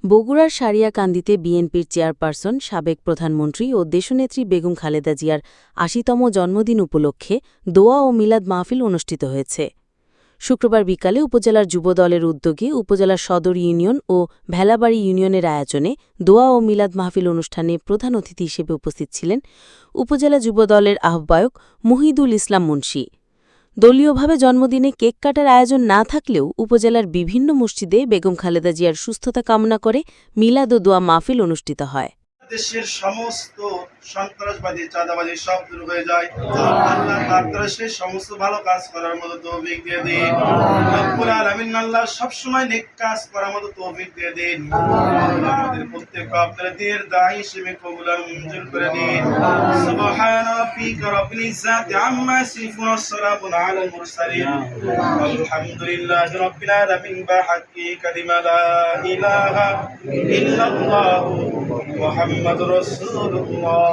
বগুড়ার সারিয়াকান্দিতে বিএনপির চেয়ারপারসন, সাবেক প্রধানমন্ত্রী ও দেশনেত্রী বেগম খালেদা জিয়ার ৮০তম জন্মদিন উপলক্ষে দোয়া ও মিলাদ মাহফিল অনুষ্ঠিত হয়েছে। শুক্রবার বিকালে উপজেলার যুবদলের উদ্যোগে উপজেলার সদর ইউনিয়ন ও ভেলাবাড়ি ইউনিয়নের আয়োজনে দোয়া ও মিলাদ মাহফিল অনুষ্ঠানে প্রধান অতিথি হিসেবে উপস্থিত ছিলেন উপজেলা যুবদলের আহ্বায়ক মুহিদুল ইসলাম মুন্সী। দলীয়ভাবে জন্মদিনে কেক কাটার আয়োজন না থাকলেও উপজেলার বিভিন্ন মসজিদে বেগম খালেদা জিয়ার সুস্থতা কামনা করে মিলাদ ও দোয়া মাহফিল অনুষ্ঠিত হয়। দেশের সমস্ত সন্ত্রাসবাদী চাঁদাবাদী সব দূর হয়ে যায়। আল্লাহ তাআলা সেই সমস্ত ভালো কাজ করার মতো তৌফিক দিয়ে দিন। রব্বুল আলামিন আল্লাহ সব সময় নেক কাজ করার মতো তৌফিক দিয়ে দিন। আমাদের প্রত্যেককে আপনার দিনের দায়ী হিসেবে কবুল আর মঞ্জুর করে নিন। সুবহান রাব্বিকা রাব্বিল ইজ্জাতি আম্মা ইয়াসিফুন ওয়া সালামুন আলাল মুরসালিন আলহামদুলিল্লাহি রাব্বিল আলামিন বিহাক্কি কালিমা লা ইলাহা ইল্লাল্লাহ মুহাম্মাদুর রাসূলুল্লাহ।